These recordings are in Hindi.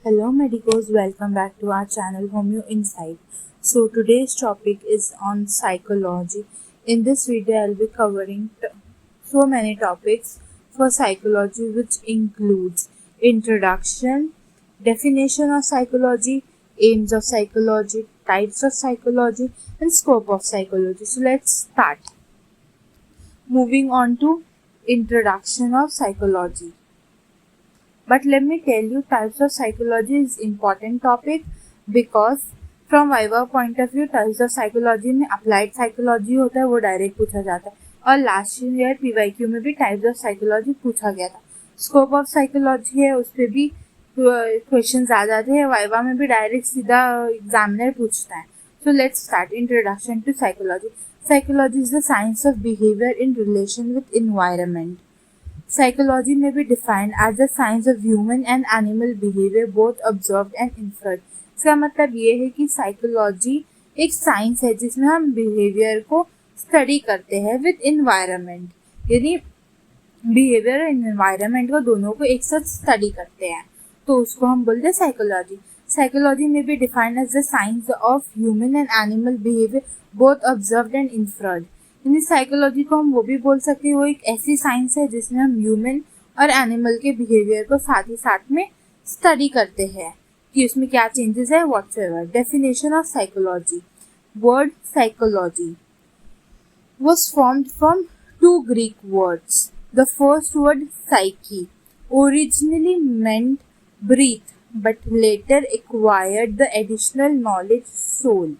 Hello medicos, welcome back to our channel Homeo Insight. So today's topic is on psychology. In this video I'll be covering so many topics for psychology, which includes introduction, definition of psychology, aims of psychology, types of psychology and scope of psychology. So let's start. Moving on to introduction of psychology. But let me tell you, types of psychology is important topic because from viva point of view types of psychology में अप्लाइड साइकोलॉजी होता है, वो डायरेक्ट पूछा जाता है और लास्ट ईयर पीवाईक्यू में भी टाइप्स ऑफ साइकोलॉजी पूछा गया था. स्कोप ऑफ साइकोलॉजी है, उस पर भी क्वेश्चंस आ जाते हैं, वाइवा में भी डायरेक्ट सीधा एग्जामिनर पूछता है. So let's start. Introduction to psychology. Psychology is the science of behaviour in relation with environment. Psychology may be defined as the science of human and animal behavior, both observed and inferred. इसका मतलब ये है कि साइकोलॉजी एक साइंस है जिसमें हम बिहेवियर को स्टडी करते हैं विद इन्वायरमेंट, यानी बिहेवियर और इन्वायरमेंट को दोनों को एक साथ स्टडी करते हैं, तो उसको हम बोलते हैं psychology. Psychology may be defined as the science of human and animal behaviour, both observed and inferred. यानी साइकोलॉजी को हम वो भी बोल सकते हैं, वो एक ऐसी साइंस है जिसमें हम ह्यूमन और एनिमल के बिहेवियर को साथ ही साथ में स्टडी करते हैं कि उसमें क्या चेंजेस है whatsoever. Definition of psychology. Word psychology was formed from two Greek words. The first word psyche originally meant breath but later acquired the additional knowledge soul.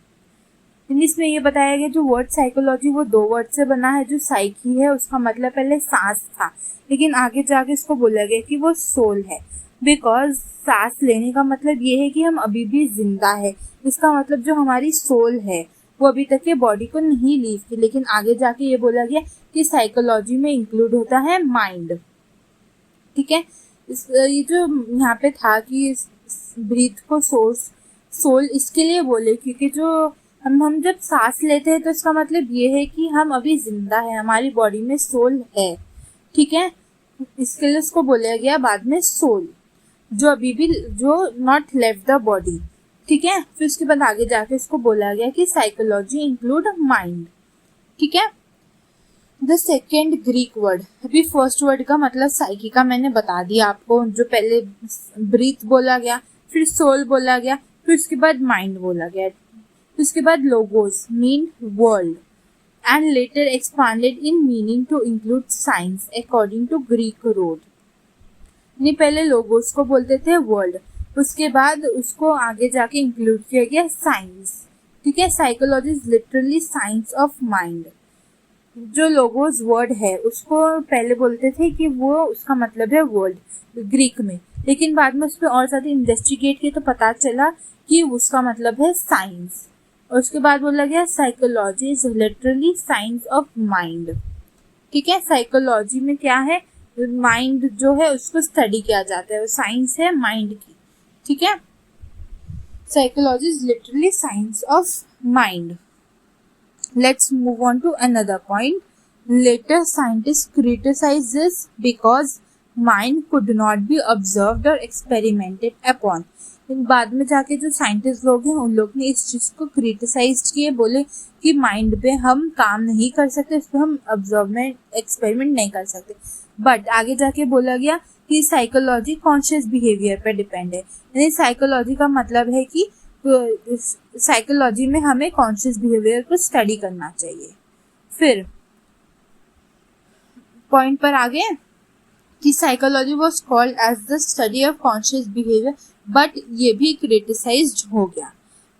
इसमें ये बताया गया जो वर्ड साइकोलॉजी वो दो वर्ड से बना है. जो साइकी है उसका मतलब पहले सांस था, लेकिन आगे जाके इसको बोला गया कि वो सोल है, बिकॉज सांस लेने का मतलब ये है कि हम अभी भी जिंदा है. इसका मतलब जो हमारी सोल है वो अभी तक ये बॉडी को नहीं लीव की, लेकिन आगे जाके ये बोला गया कि साइकोलॉजी में इंक्लूड होता है माइंड. ठीक है, ये जो यहाँ पे था कि ब्रीथ को सोल इसके लिए बोले क्योंकि जो हम जब सांस लेते हैं तो इसका मतलब ये है कि हम अभी जिंदा है, हमारी बॉडी में सोल है. ठीक है, इसके लिए उसको बोला गया बाद में सोल, जो अभी भी जो नॉट लेफ्ट द बॉडी. ठीक है, फिर उसके बाद आगे जाके इसको बोला गया कि साइकोलॉजी इंक्लूड माइंड. ठीक है. The second Greek word. अभी फर्स्ट वर्ड का मतलब साइकी का मैंने बता दिया आपको, जो पहले ब्रीथ बोला गया, फिर सोल बोला गया, फिर उसके बाद माइंड बोला गया, उसके बाद logos mean world and later expanded in meaning to include science according to Greek road. पहले लोगोस को बोलते थे वर्ल्ड, उसके बाद उसको आगे जाके इंक्लूड किया गया साइंस. ठीक है, psychology is literally science of mind. जो लोगोस वर्ड है उसको पहले बोलते थे कि वो उसका मतलब है वर्ल्ड ग्रीक में, लेकिन बाद में उस पर और ज्यादा इन्वेस्टिगेट किया तो पता चला कि उसका मतलब है साइंस. और उसके बाद बोला गया psychology is literally science of mind. ठीक है, साइकोलॉजी में क्या है, माइंड जो है उसको स्टडी किया जाता है, वो साइंस है माइंड की. ठीक है, psychology is literally science of mind. Let's move on to another point. Later scientist criticise this because mind could not be observed और एक्सपेरिमेंटेड अपॉन. बाद में जाके जो साइंटिस्ट लोग हैं उन लोग ने इस चीज को क्रिटिसाइज किए, बोले कि माइंड पे हम काम नहीं कर सकते, इस पर हम ऑब्जर्वमेंट एक्सपेरिमेंट नहीं कर सकते. बट आगे जाके बोला गया कि साइकोलॉजी कॉन्शियस बिहेवियर पे डिपेंड है. यानी साइकोलॉजी का मतलब है कि साइकोलॉजी में हमें कॉन्शियस बिहेवियर को स्टडी करना चाहिए. फिर पॉइंट पर आगे कि psychology was called as the study of conscious behaviour, but ये भी क्रिटिसाइज्ड हो गया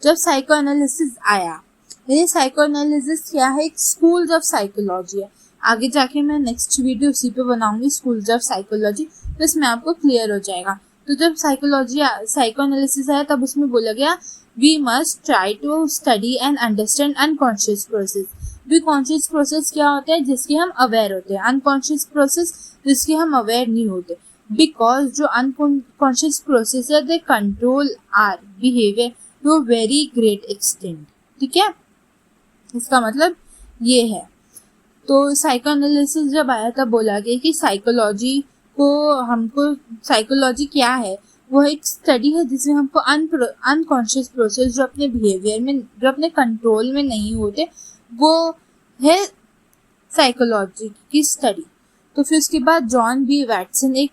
जब साइको एनालिसिस आया. ये साइको एनालिसिस क्या है, एक स्कूल्स ऑफ साइकोलॉजी है. आगे जाके मैं नेक्स्ट वीडियो उसी पे बनाऊंगी, स्कूल्स ऑफ साइकोलॉजी, तो इसमें आपको क्लियर हो जाएगा. तो जब साइको एनालिसिस आया तब उसमें बोला गया we must try to study and understand unconscious process. भी कॉन्शियस प्रोसेस क्या होता है जिसके हम अवेयर होते हैं, अनकॉन्शियस प्रोसेस जिसके हम अवेयर नहीं होते. बिकॉज जो अनकॉन्शियस प्रोसेस है they control our behaviour to very great extent. ठीक है, इसका मतलब ये है. तो साइको एनालिसिस जब आया तब बोला गया कि साइकोलॉजी को हमको साइकोलॉजी क्या है, वो एक स्टडी है जिसमें हमको अनकॉन्शियस प्रोसेस जो अपने बिहेवियर में, जो अपने कंट्रोल में नहीं होते, वो है साइकोलॉजी की स्टडी। तो फिर उसके बाद जॉन बी वैटसन एक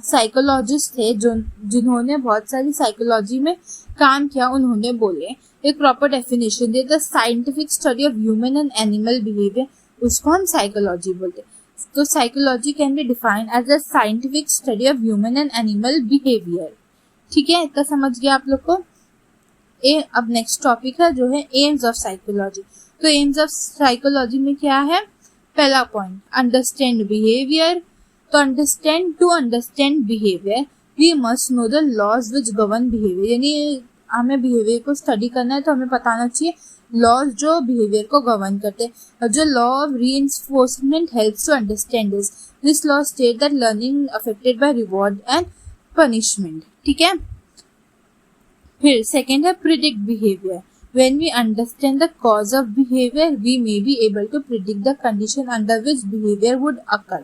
साइकोलॉजिस्ट थे जो जिन्होंने बहुत सारी साइकोलॉजी में काम किया। उन्होंने बोले एक प्रॉपर डेफिनेशन दिया, the scientific study of human and animal behaviour, उसको हम साइकोलॉजी बोलते हैं। तो psychology can be defined as a scientific study of human and animal behaviour. ठीक है, इतना समझ गया आप लोग को। अब नेक्स्ट टॉपिक है जो है एम्स ऑफ साइकोलॉजी। तो एम्स ऑफ साइकोलॉजी में क्या है? पहला पॉइंट, अंडरस्टैंड बिहेवियर। तो to understand behaviour we must know the laws which govern behaviour, यानी हमें बिहेवियर को स्टडी करना है तो हमें पता होना चाहिए लॉज जो बिहेवियर को गवर्न करते हैं। जो law of reinforcement helps to understand this law state that learning affected by reward and punishment. ठीक है, फिर सेकेंड है predict behaviour. When we understand the cause of behavior, we may be able to predict the condition under which behavior would occur.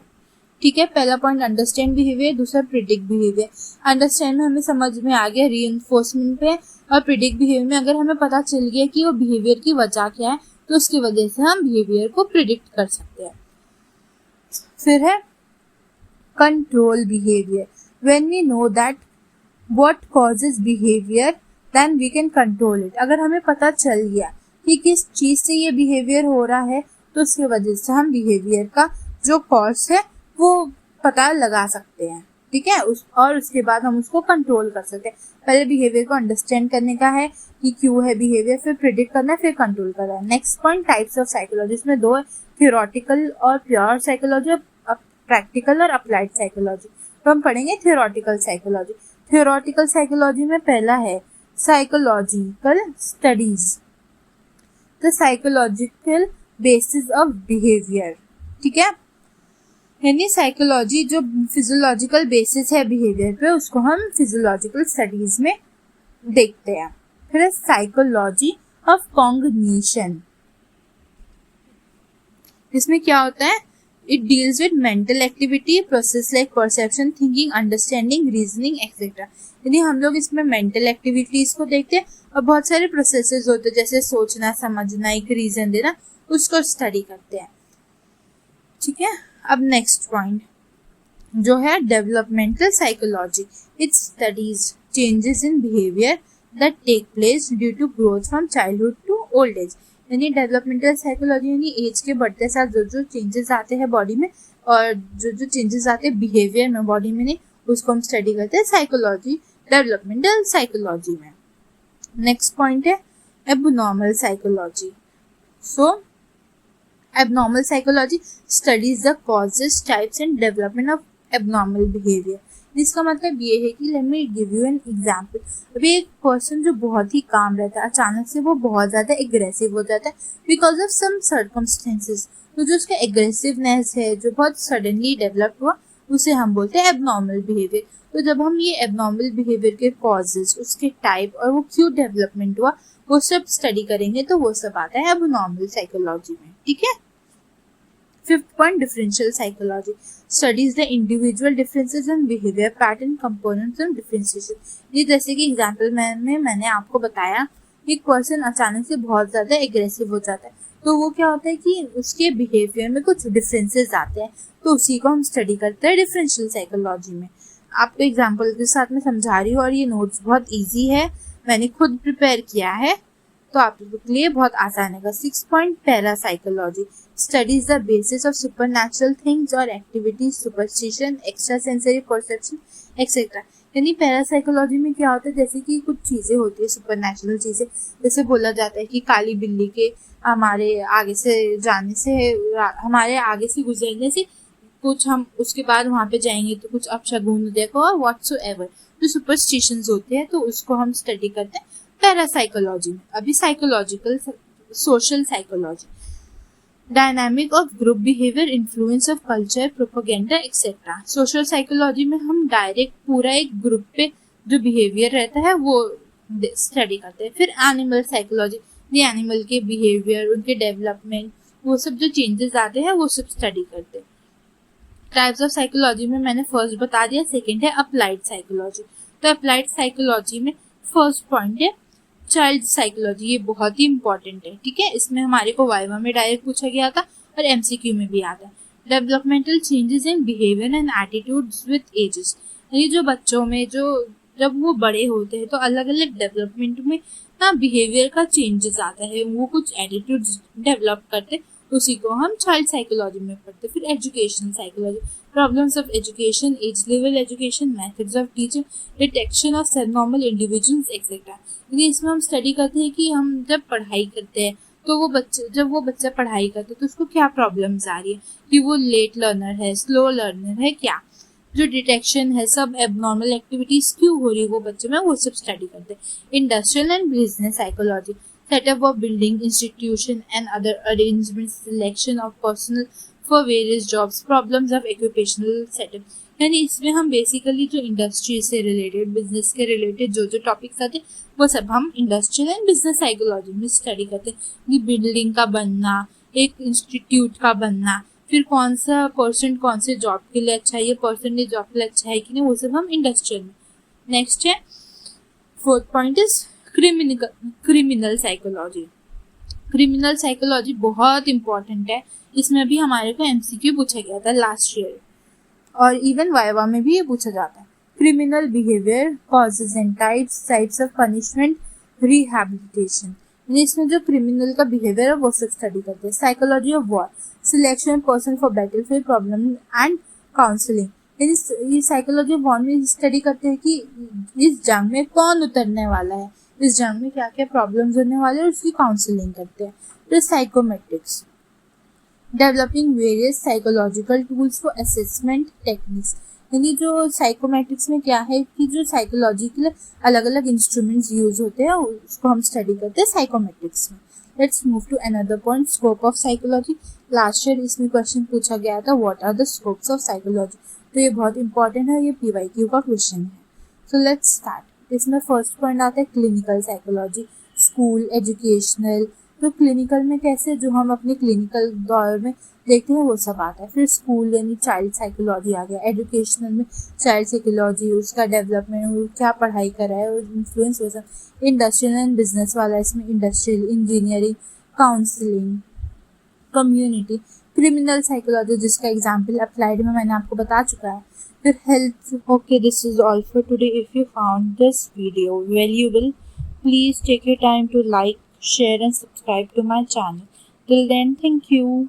ठीक है, पहला पॉइंट अंडरस्टैंड बिहेवियर, दूसरा प्रिडिक्ट बिहेवियर। अंडरस्टैंड में हमें समझ में आ गया रीइंफोर्समेंट पे, और प्रिडिक्ट बिहेवियर में अगर हमें पता चल गया कि वो बिहेवियर की वजह क्या है तो उसकी वजह से हम बिहेवियर को प्रिडिक्ट कर सकते हैं। फिर है control behaviour. When we know that what causes behavior, then we can control it. अगर हमें पता चल गया कि किस चीज से ये बिहेवियर हो रहा है तो उसकी वजह से हम बिहेवियर का जो कॉज है वो पता लगा सकते हैं। ठीक है, और उसके बाद हम उसको कंट्रोल कर सकते हैं। पहले बिहेवियर को अंडरस्टैंड करने का है कि क्यों है बिहेवियर, फिर प्रिडिक्ट करना है, फिर कंट्रोल करना है। Next point types of psychology. इसमें दो है, थियोरेटिकल और प्योर साइकोलॉजी, प्रैक्टिकल और अप्लाइड साइकोलॉजी। तो हम पढ़ेंगे थियोरेटिकल साइकोलॉजी। थियोरेटिकल साइकोलॉजी में पहला है psychological studies, the psychological basis of behaviour. ठीक है, यानी साइकोलॉजी जो फिजियोलॉजिकल बेसिस है बिहेवियर पे, उसको हम फिजियोलॉजिकल स्टडीज में देखते हैं। फिर साइकोलॉजी ऑफ कॉग्निशन, इसमें क्या होता है? It deals with mental activity process like perception, thinking, understanding, reasoning etcetera. यानी हम लोग इसमें मेंटल एक्टिविटीज को देखते हैं और बहुत सारे प्रोसेसेस होते हैं जैसे सोचना, समझना, एक रीजन देना, उसको स्टडी करते हैं। ठीक है, अब नेक्स्ट पॉइंट जो है developmental psychology. It studies changes in behaviour that take place due to growth from childhood to old age. यानी डेवलपमेंटल साइकोलॉजी यानी एज के बढ़ते साथ जो जो चेंजेस आते हैं बॉडी में और जो जो चेंजेस आते हैं बिहेवियर में बॉडी में, नहीं, उसको हम स्टडी करते हैं साइकोलॉजी, डेवलपमेंटल साइकोलॉजी में। नेक्स्ट पॉइंट है abnormal psychology. So abnormal psychology studies the causes, types and development of abnormal behaviour. जिसका मतलब ये है कि let me give you an example. अभी एक पर्सन जो बहुत ही काम रहता है, अचानक से वो बहुत ज़्यादा एग्रेसिव हो जाता है बिकॉज ऑफ सम सर्कमस्टेंसेस। तो जो उसका एग्रेसिवनेस है जो बहुत सडनली डेवलप हुआ, उसे हम बोलते हैं एबनॉर्मल बिहेवियर। तो जब हम ये एबनॉर्मल बिहेवियर के कॉजेस, उसके टाइप और वो क्यों डेवलपमेंट हुआ, वो सब स्टडी करेंगे तो वो सब आता है एबनॉर्मल साइकोलॉजी में। ठीक है, fifth point differential psychology studies the individual differences in behaviour pattern components and differentiation. ये जैसे कि एग्जांपल में मैंने आपको बताया, एक पर्सन अचानक से बहुत ज़्यादा एग्रेसिव हो जाता है तो वो क्या होता है कि उसके बिहेवियर में कुछ डिफरेंसेस आते हैं, तो उसी को हम स्टडी करते हैं डिफरेंशियल साइकोलॉजी में। आपको एग्जांपल के साथ मैं समझा रही हूँ और ये नोट्स बहुत ईजी है, मैंने खुद प्रिपेयर किया है तो आप लोगों के लिए बहुत आसान है। 6 point parapsychology studies the basis of supernatural things और activities, superstition, extra sensory perception etcetera. यानी पैरा साइकोलॉजी में क्या होता है, जैसे कि कुछ चीज़ें होती है सुपरनैचुरल चीज़ें, जैसे बोला जाता है कि काली बिल्ली के हमारे आगे से जाने से, हमारे आगे से गुजरने से कुछ हम उसके बाद वहाँ पे जाएंगे तो कुछ अपशगुन देखो और व्हाटसोएवर, जो सुपरस्टिशंस होते हैं तो उसको हम स्टडी करते हैं पैरासाइकोलॉजी में। अभी psychological social psychology dynamic of group behaviour, influence of culture, propaganda etcetera. Social psychology में हम डायरेक्ट पूरा एक ग्रुप पे जो बिहेवियर रहता है वो स्टडी करते हैं। फिर एनिमल साइकोलॉजी, द एनिमल के बिहेवियर, उनके डेवलपमेंट, वो सब जो चेंजेस आते हैं वो सब स्टडी करते हैं। टाइप्स ऑफ साइकोलॉजी में मैंने फर्स्ट बता दिया। सेकेंड है अप्लाइड साइकोलॉजी। तो अप्लाइड साइकोलॉजी में फर्स्ट पॉइंट है चाइल्ड साइकोलॉजी। ये बहुत ही इंपॉर्टेंट है, ठीक है। इसमें हमारे को वाइवा में डायरेक्ट पूछा गया था और एमसीक्यू में भी आता है। Developmental changes in behaviour and attitudes with ages, यानी जो बच्चों में जो जब वो बड़े होते हैं तो अलग अलग डेवलपमेंट में ना बिहेवियर का चेंजेस आता है, वो कुछ एटीट्यूड्स डेवलप करते, उसी को हम चाइल्ड साइकोलॉजी में पढ़ते। फिर educational psychology, problems of education, age level education, methods of teaching, detection of subnormal individuals etcetera. यानी इसमें हम स्टडी करते हैं कि हम जब पढ़ाई करते हैं तो जब वो बच्चा पढ़ाई करता है तो उसको क्या प्रॉब्लम्स आ रही है, कि वो लेट लर्नर है, स्लो लर्नर है, क्या जो डिटेक्शन है, सब एबनॉर्मल एक्टिविटीज क्यों हो रही है वो बच्चे में, वो सब स्टडी करते हैं। Industrial and business psychology, setup of building, institution and other arrangement, selection of personal for various jobs, problems of occupational setup. यानी इसमें हम बेसिकली जो इंडस्ट्री से रिलेटेड, बिजनेस के रिलेटेड जो टॉपिक्स आते हैं वो सब हम इंडस्ट्रियल एंड बिजनेस साइकोलॉजी में स्टडी करते हैं। बिल्डिंग का बनना, एक इंस्टीट्यूट का बनना, फिर कौन सा पर्सन कौन से जॉब के लिए अच्छा है, ये पर्सन ने जॉब के लिए अच्छा है कि नहीं, वो सब हम इंडस्ट्रियल में। नेक्स्ट है fourth point is criminal psychology. Criminal psychology बहुत इंपॉर्टेंट है, इसमें भी हमारे को एमसीक्यू पूछा गया था लास्ट ईयर और इवन वाइवा में भी ये पूछा जाता है। Criminal behaviour, causes and types of punishment, rehabilitation, यानी इसमें जो क्रिमिनल का बिहेवियर है वो सब स्टडी करते हैं। Psychology of war, selection person for battlefield problem and counselling, यानी ये साइकोलॉजी ऑफ वॉर में स्टडी करते हैं कि इस जंग में कौन उतरने वाला है, इस जंग में क्या क्या प्रॉब्लम्स होने वाले हैं, उसकी काउंसलिंग करते हैं। फिर psychometrics, developing various psychological tools for assessment techniques, यानी जो साइकोमेट्रिक्स में क्या है कि जो साइकोलॉजी के लिए अलग अलग इंस्ट्रूमेंट्स यूज होते हैं उसको हम स्टडी करते हैं साइकोमेट्रिक्स में। Let's move to another point, scope of psychology. Last year इसमें क्वेश्चन पूछा गया था, what are the scopes of psychology, तो ये बहुत इंपॉर्टेंट है, ये पीवाईक्यू का क्वेश्चन है। So let's start. इसमें फर्स्ट पॉइंट आता है क्लिनिकल साइकोलॉजी, स्कूल, एजुकेशनल। तो क्लिनिकल में कैसे जो हम अपने क्लिनिकल दौर में देखते हैं वो सब आता है। फिर स्कूल यानी चाइल्ड साइकोलॉजी आ गया, एजुकेशनल में चाइल्ड साइकोलॉजी, उसका डेवलपमेंट, वो क्या पढ़ाई कर रहा है, इन्फ्लुएंस वो सब। इंडस्ट्रियल एंड बिजनेस वाला, इसमें industrial, engineering, counselling, community. Criminal psychology जिसका एग्जाम्पल अप्लाइड में मैंने आपको बता चुका है। फिर health. Okay, this is all for today. If you found this video valuable, please take your time to like, share and subscribe to my channel. Till then, thank you.